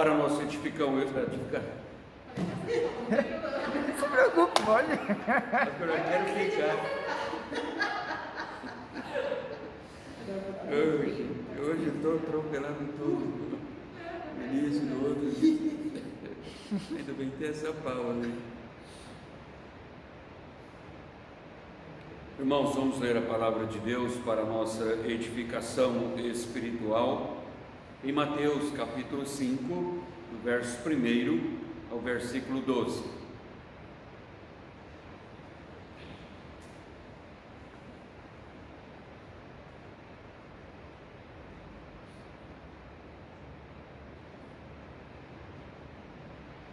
para a nossa edificação. Não se preocupe, pode. Agora eu quero ficar. Hoje eu estou atropelando tudo. No início, no outro. Ainda bem que tem essa Paula, né? Irmãos, vamos ler a palavra de Deus para a nossa edificação espiritual em Mateus capítulo 5, do verso 1 ao versículo 12.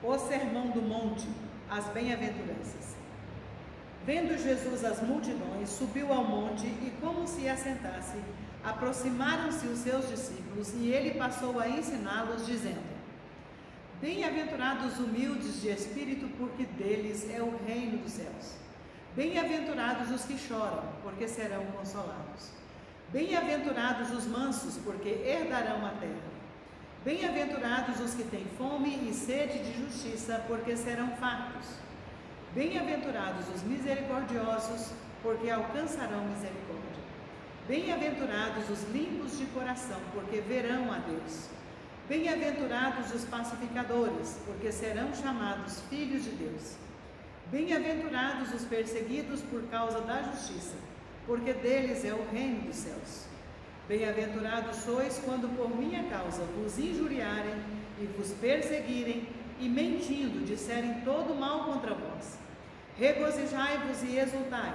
O Sermão do Monte, as Bem-aventuranças. Vendo Jesus as multidões, subiu ao monte e, como se assentasse, aproximaram-se os seus discípulos e ele passou a ensiná-los, dizendo: Bem-aventurados humildes de espírito, porque deles é o reino dos céus. Bem-aventurados os que choram, porque serão consolados. Bem-aventurados os mansos, porque herdarão a terra. Bem-aventurados os que têm fome e sede de justiça, porque serão fartos. Bem-aventurados os misericordiosos, porque alcançarão misericórdia. Bem-aventurados os limpos de coração, porque verão a Deus. Bem-aventurados os pacificadores, porque serão chamados filhos de Deus. Bem-aventurados os perseguidos por causa da justiça, porque deles é o reino dos céus. Bem-aventurados sois quando por minha causa vos injuriarem e vos perseguirem e mentindo disserem todo mal contra vós. Regozijai-vos e exultai,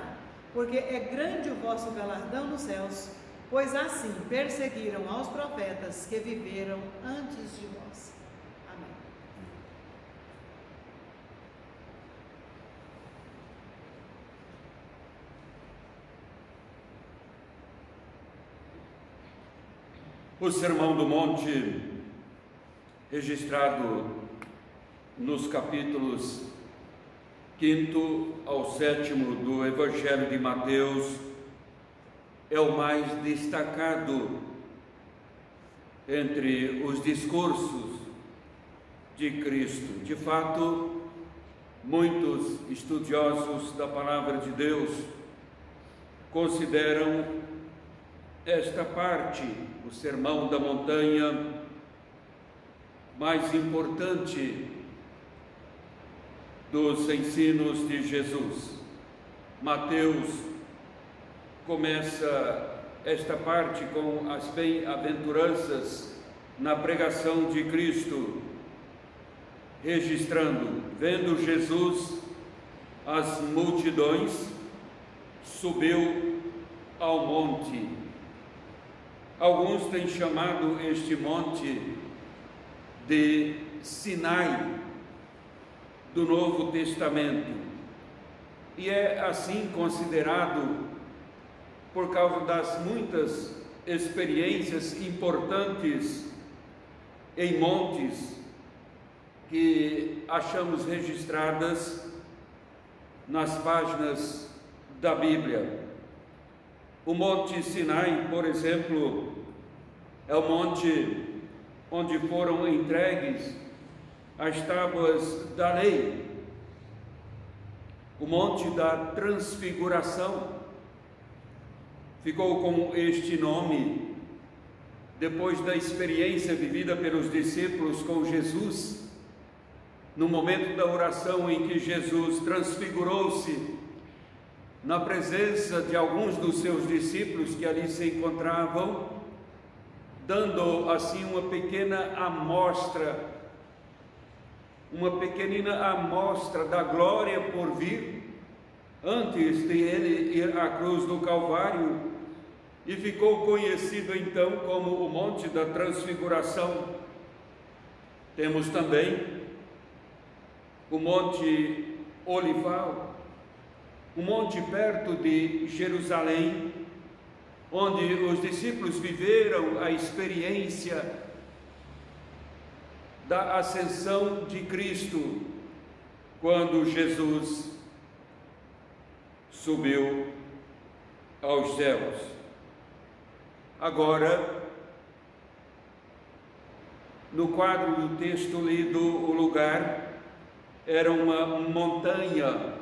porque é grande o vosso galardão nos céus, pois assim perseguiram aos profetas que viveram antes de vós. Amém. O Sermão do Monte, registrado nos capítulos 5º ao 7º do Evangelho de Mateus, é o mais destacado entre os discursos de Cristo. De fato, muitos estudiosos da Palavra de Deus consideram esta parte, o Sermão da Montanha, mais importante dos ensinos de Jesus. Mateus começa esta parte com as bem-aventuranças na pregação de Cristo, registrando: vendo Jesus as multidões, subiu ao monte. Alguns têm chamado este monte de Sinai do Novo Testamento, e é assim considerado por causa das muitas experiências importantes em montes que achamos registradas nas páginas da Bíblia. O Monte Sinai, por exemplo, é o monte onde foram entregues as tábuas da lei, o Monte da Transfiguração. Ficou com este nome depois da experiência vivida pelos discípulos com Jesus, no momento da oração em que Jesus transfigurou-se na presença de alguns dos seus discípulos que ali se encontravam, dando assim uma pequenina amostra da glória por vir, antes de ele ir à cruz do Calvário, e ficou conhecido então como o Monte da Transfiguração. Temos também o Monte Olival, um monte perto de Jerusalém, onde os discípulos viveram a experiência da ascensão de Cristo, quando Jesus subiu aos céus. Agora, No quadro do texto lido, o lugar era uma montanha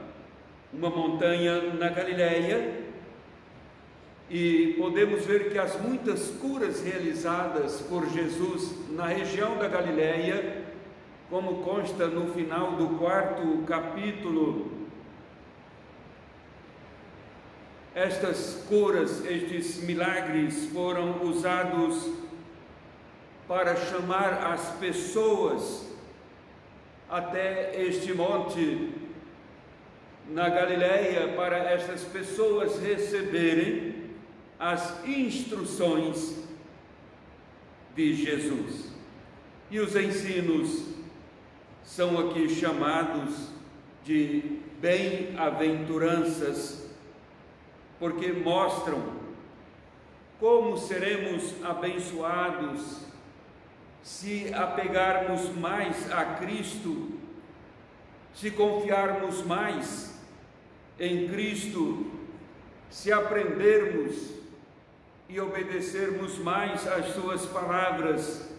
na Galileia, e podemos ver que as muitas curas realizadas por Jesus na região da Galileia, como consta no final do 4º capítulo, estas curas, estes milagres foram usados para chamar as pessoas até este monte na Galileia, para estas pessoas receberem as instruções de Jesus. E os ensinos são aqui chamados de bem-aventuranças, porque mostram como seremos abençoados se apegarmos mais a Cristo, se confiarmos mais em Cristo, se aprendermos e obedecermos mais às suas palavras.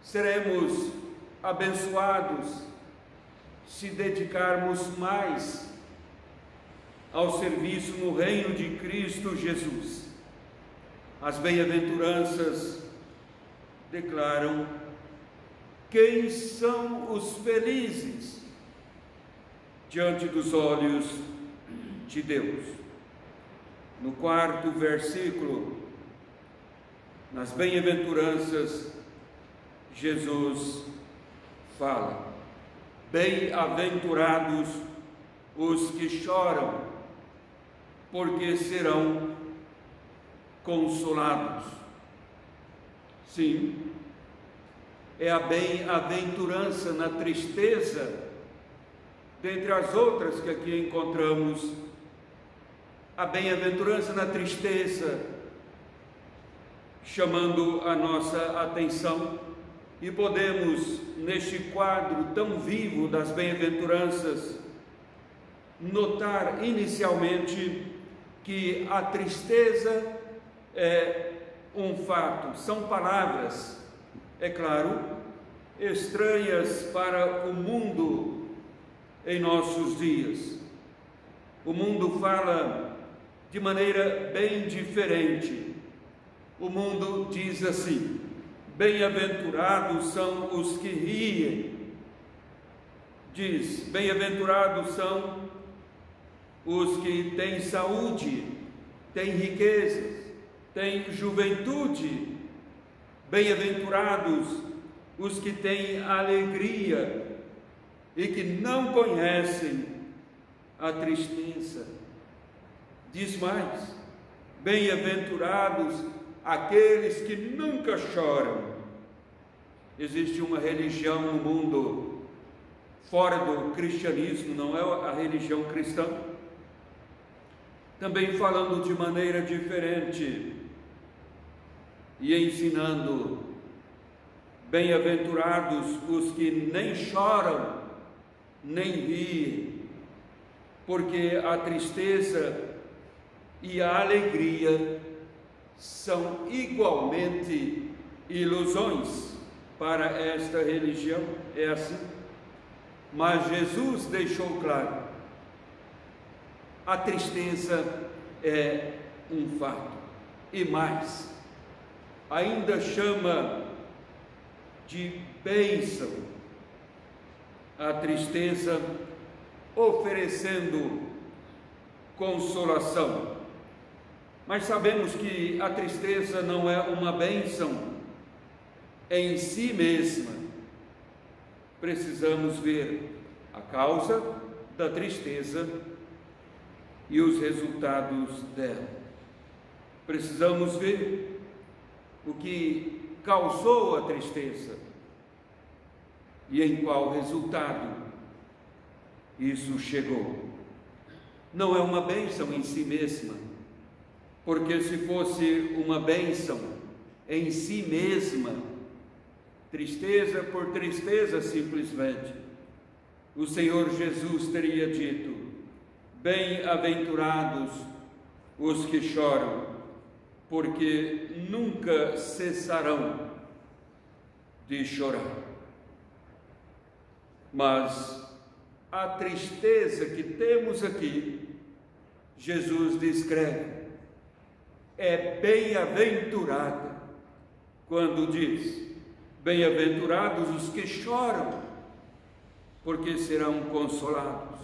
Seremos abençoados se dedicarmos mais ao serviço no reino de Cristo Jesus. As bem-aventuranças declaram quem são os felizes diante dos olhos de Deus. No 4º versículo, nas bem-aventuranças, Jesus fala: bem-aventurados os que choram, porque serão consolados. Sim, é a bem-aventurança na tristeza, dentre as outras que aqui encontramos, a bem-aventurança na tristeza, chamando a nossa atenção, e podemos, neste quadro tão vivo das bem-aventuranças, notar inicialmente que a tristeza é um fato, são palavras, é claro, estranhas para o mundo em nossos dias. O mundo fala de maneira bem diferente. O mundo diz assim: bem-aventurados são os que riem. Diz: bem-aventurados são os que têm saúde, têm riquezas, têm juventude. Bem-aventurados os que têm alegria e que não conhecem a tristeza. Diz mais: bem-aventurados aqueles que nunca choram. Existe uma religião no mundo fora do cristianismo, não é a religião cristã, também falando de maneira diferente e ensinando: bem-aventurados os que nem choram, nem riem, porque a tristeza e a alegria são igualmente ilusões para esta religião, é assim. Mas Jesus deixou claro: a tristeza é um fato, e mais, ainda chama de bênção a tristeza, oferecendo consolação. Mas sabemos que a tristeza não é uma bênção em si mesma. Precisamos ver a causa da tristeza e os resultados dela. Precisamos ver o que causou a tristeza e em qual resultado isso chegou. Não é uma bênção em si mesma, porque se fosse uma bênção em si mesma, tristeza por tristeza simplesmente, o Senhor Jesus teria dito: bem-aventurados os que choram, porque nunca cessarão de chorar. Mas a tristeza que temos aqui, Jesus descreve, é bem-aventurada, quando diz: bem-aventurados os que choram, porque serão consolados.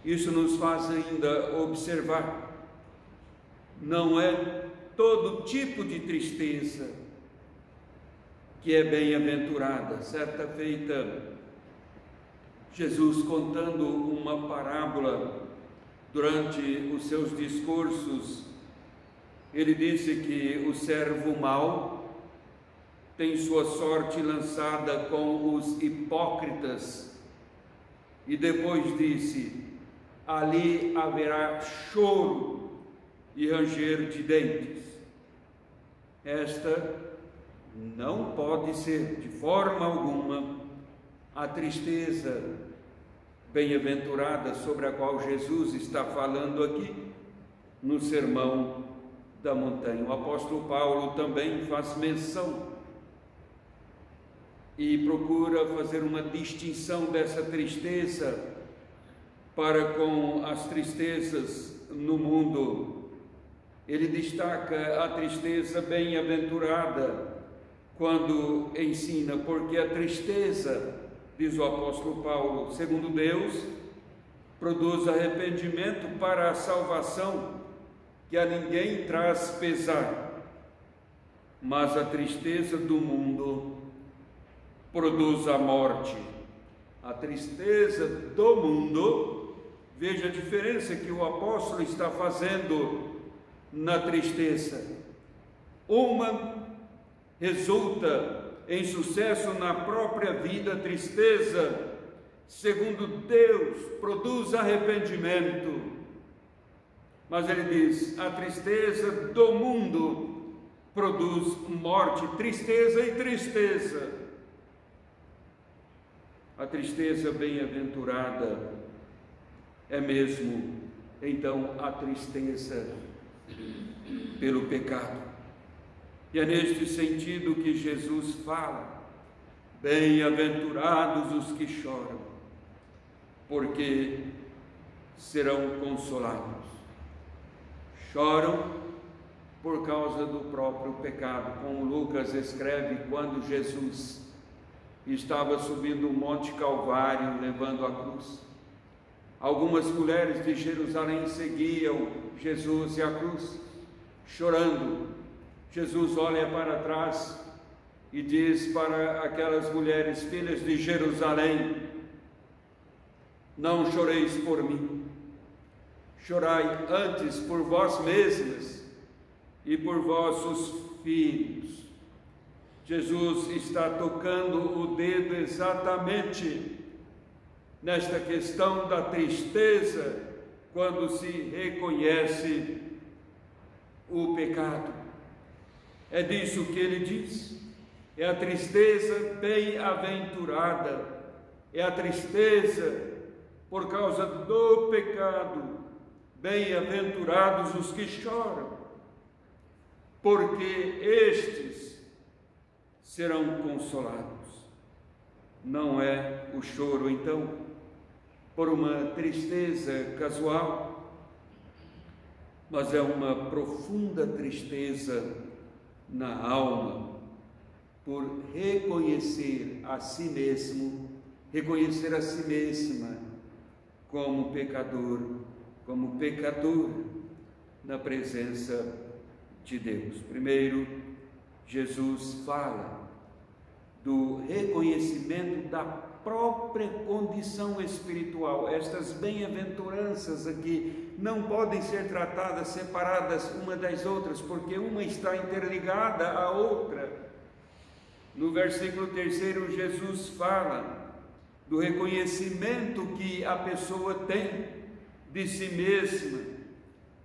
Isso nos faz ainda observar, não é todo tipo de tristeza que é bem-aventurada. Certa feita, Jesus, contando uma parábola durante os seus discursos, ele disse que o servo mau tem sua sorte lançada com os hipócritas, e depois disse: ali haverá choro e ranger de dentes. Esta não pode ser, de forma alguma, a tristeza bem-aventurada sobre a qual Jesus está falando aqui no Sermão da Montanha. O apóstolo Paulo também faz menção e procura fazer uma distinção dessa tristeza para com as tristezas no mundo. Ele destaca a tristeza bem-aventurada quando ensina, porque a tristeza, diz o apóstolo Paulo, segundo Deus, produz arrependimento para a salvação, que a ninguém traz pesar, mas a tristeza do mundo produz a morte. A tristeza do mundo, veja a diferença que o apóstolo está fazendo na tristeza. Uma resulta em sucesso na própria vida, a tristeza, segundo Deus, produz arrependimento. Mas ele diz: a tristeza do mundo produz morte, tristeza e tristeza. A tristeza bem-aventurada é mesmo, então, a tristeza pelo pecado. E é neste sentido que Jesus fala: bem-aventurados os que choram, porque serão consolados. Choram por causa do próprio pecado, como Lucas escreve, quando Jesus estava subindo o Monte Calvário, levando a cruz. Algumas mulheres de Jerusalém seguiam Jesus e a cruz, chorando. Jesus olha para trás e diz para aquelas mulheres: filhas de Jerusalém, não choreis por mim, chorai antes por vós mesmas e por vossos filhos. Jesus está tocando o dedo exatamente nesta questão da tristeza, quando se reconhece o pecado. É disso que ele diz: é a tristeza bem-aventurada, é a tristeza por causa do pecado. Bem-aventurados os que choram, porque estes serão consolados. Não é o choro, então, por uma tristeza casual, mas é uma profunda tristeza na alma, por reconhecer a si mesmo, reconhecer a si mesma como pecador, como pecadora na presença de Deus. Primeiro, Jesus fala do reconhecimento da própria condição espiritual. Estas bem-aventuranças aqui não podem ser tratadas separadas uma das outras, porque uma está interligada à outra. No versículo 3, Jesus fala do reconhecimento que a pessoa tem de si mesma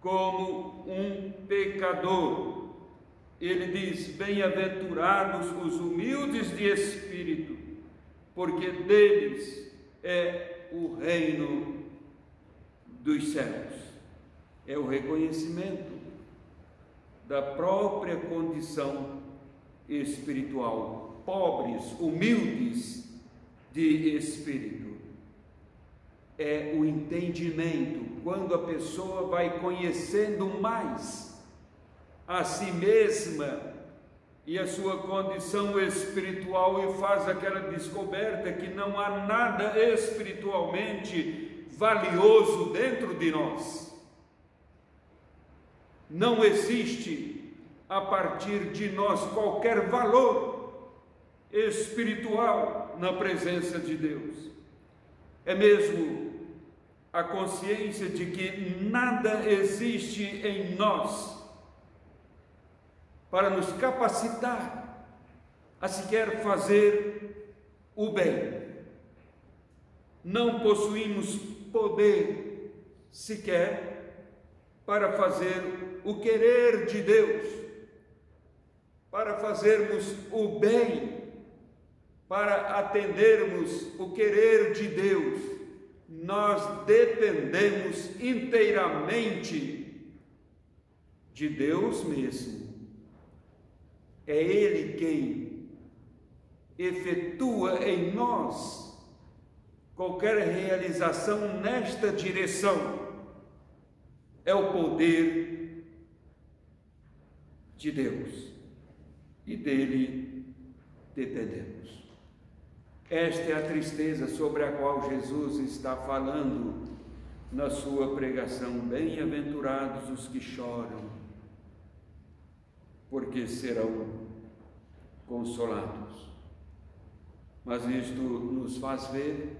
como um pecador. Ele diz: bem-aventurados os humildes de espírito, porque deles é o reino dos céus. É o reconhecimento da própria condição espiritual. pobres, humildes de espírito. É o entendimento, quando a pessoa vai conhecendo mais a si mesma e a sua condição espiritual e faz aquela descoberta que não há nada espiritualmente valioso dentro de nós. Não existe a partir de nós qualquer valor espiritual na presença de Deus. É mesmo a consciência de que nada existe em nós para nos capacitar a sequer fazer o bem. Não possuímos poder sequer para fazer o querer de Deus, para fazermos o bem, para atendermos o querer de Deus. Nós dependemos inteiramente de Deus mesmo. É Ele quem efetua em nós qualquer realização nesta direção. É o poder de Deus e dele dependemos. Esta é a tristeza sobre a qual Jesus está falando na sua pregação. Bem-aventurados os que choram, porque serão consolados. Mas isto nos faz ver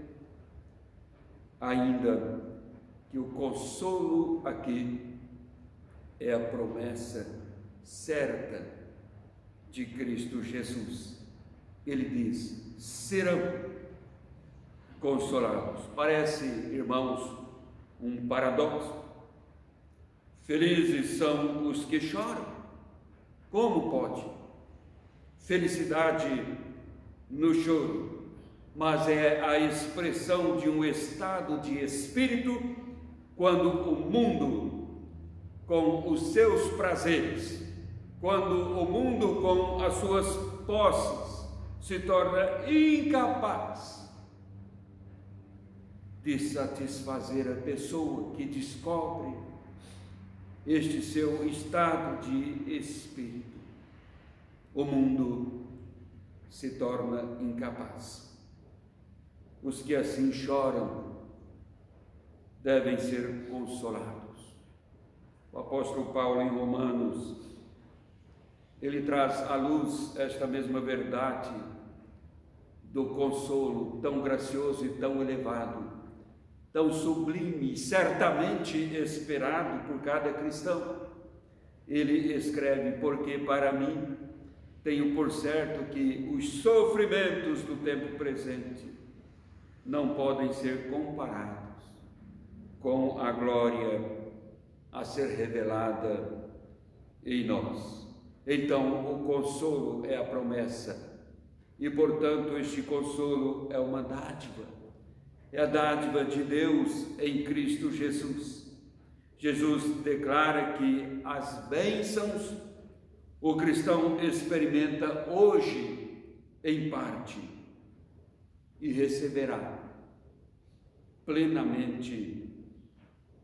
ainda que o consolo aqui é a promessa certa de Cristo Jesus. Ele diz: serão consolados. Parece, irmãos, um paradoxo. Felizes são os que choram. Como pode? Felicidade no choro, mas é a expressão de um estado de espírito quando o mundo, com os seus prazeres, quando o mundo, com as suas posses, se torna incapaz de satisfazer a pessoa que descobre este seu estado de espírito. O mundo se torna incapaz. Os que assim choram devem ser consolados. O apóstolo Paulo, em Romanos, ele traz à luz esta mesma verdade do consolo tão gracioso e tão elevado, tão sublime, certamente esperado por cada cristão. Ele escreve: porque para mim tenho por certo que os sofrimentos do tempo presente não podem ser comparados com a glória a ser revelada em nós. Então, o consolo é a promessa, e portanto este consolo é uma dádiva, é a dádiva de Deus em Cristo Jesus. Jesus declara que as bênçãos o cristão experimenta hoje em parte e receberá plenamente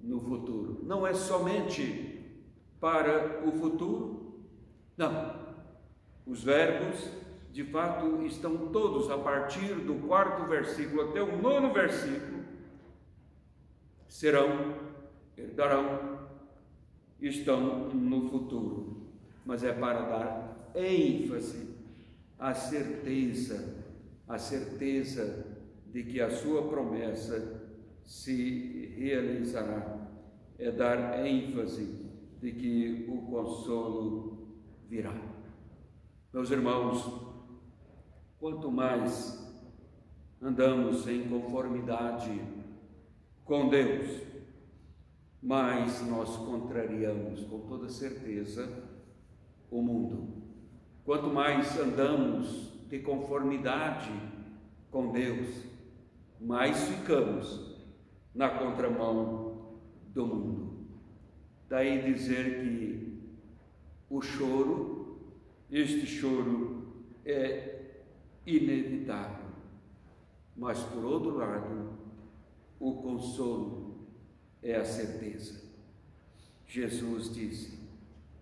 no futuro. Não é somente para o futuro, não. Os verbos, de fato, estão todos a partir do 4º versículo até o 9º versículo. Serão, herdarão, estão no futuro, mas é para dar ênfase à certeza de que a sua promessa se realizará, é dar ênfase de que o consolo virá. Meus irmãos, quanto mais andamos em conformidade com Deus, mais nós contrariamos com toda certeza o mundo. Quanto mais andamos de conformidade com Deus, mais ficamos na contramão do mundo. Daí dizer que o choro, este choro é inevitável. Mas, por outro lado, o consolo é a certeza. Jesus disse: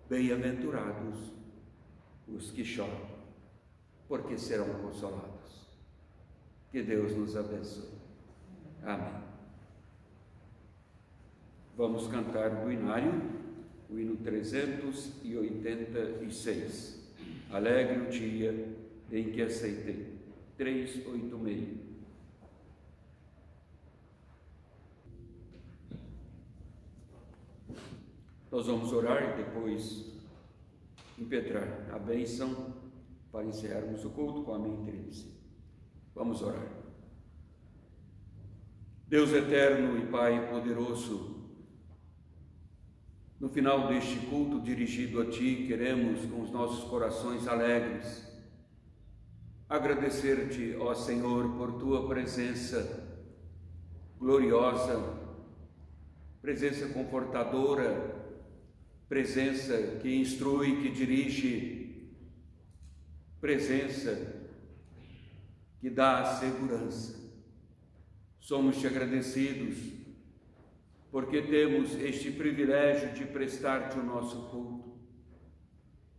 bem-aventurados os que choram, porque serão consolados. Que Deus nos abençoe. Amém. Vamos cantar do hinário, o hino 386. Alegre o dia em que aceitei. 386. Nós vamos orar e depois impetrar a bênção para encerrarmos o culto com a Amém 13. Vamos orar. Deus eterno e Pai poderoso, no final deste culto dirigido a Ti, queremos, com os nossos corações alegres, agradecer-te, ó Senhor, por Tua presença gloriosa, presença confortadora, presença que instrui, que dirige, presença que dá segurança. Somos-te agradecidos porque temos este privilégio de prestar-te o nosso culto,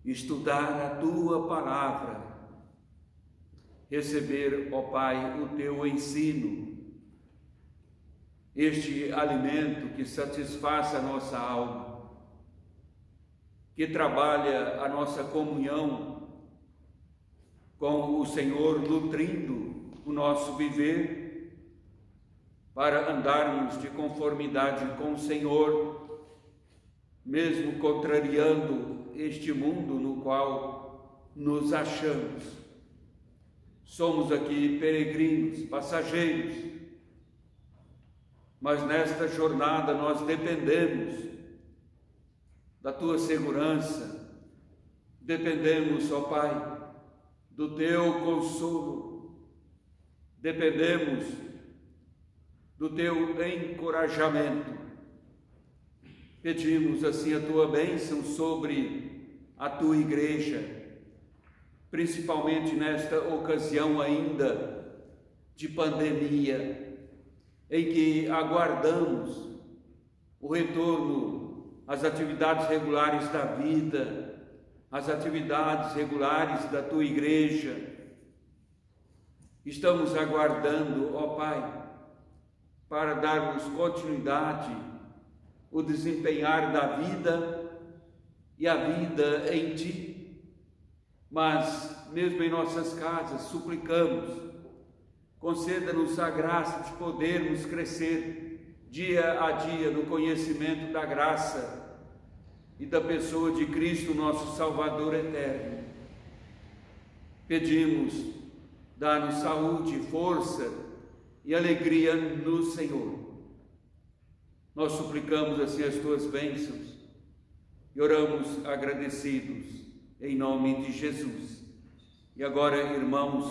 estudar a Tua palavra, receber, ó Pai, o Teu ensino, este alimento que satisfaz a nossa alma, que trabalha a nossa comunhão com o Senhor, nutrindo o nosso viver, para andarmos de conformidade com o Senhor, mesmo contrariando este mundo no qual nos achamos. Somos aqui peregrinos, passageiros, mas nesta jornada nós dependemos da Tua segurança, dependemos, ó Pai, do Teu consolo, dependemos do Teu encorajamento. Pedimos assim a Tua bênção sobre a Tua igreja, principalmente nesta ocasião ainda de pandemia, em que aguardamos o retorno às atividades regulares da vida, às atividades regulares da Tua igreja. Estamos aguardando, ó Pai, para darmos continuidade, o desempenhar da vida e a vida em Ti. Mas, mesmo em nossas casas, suplicamos, conceda-nos a graça de podermos crescer dia a dia no conhecimento da graça e da pessoa de Cristo, nosso Salvador eterno. Pedimos, dá-nos saúde, força e alegria no Senhor. Nós suplicamos assim as Tuas bênçãos e oramos agradecidos em nome de Jesus. E agora, irmãos,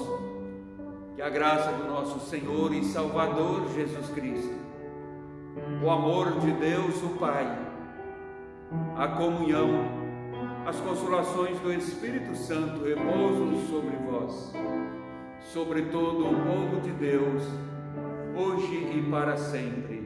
que a graça do nosso Senhor e Salvador Jesus Cristo, o amor de Deus o Pai, a comunhão, as consolações do Espírito Santo repousam sobre vós, sobre todo o povo de Deus, hoje e para sempre.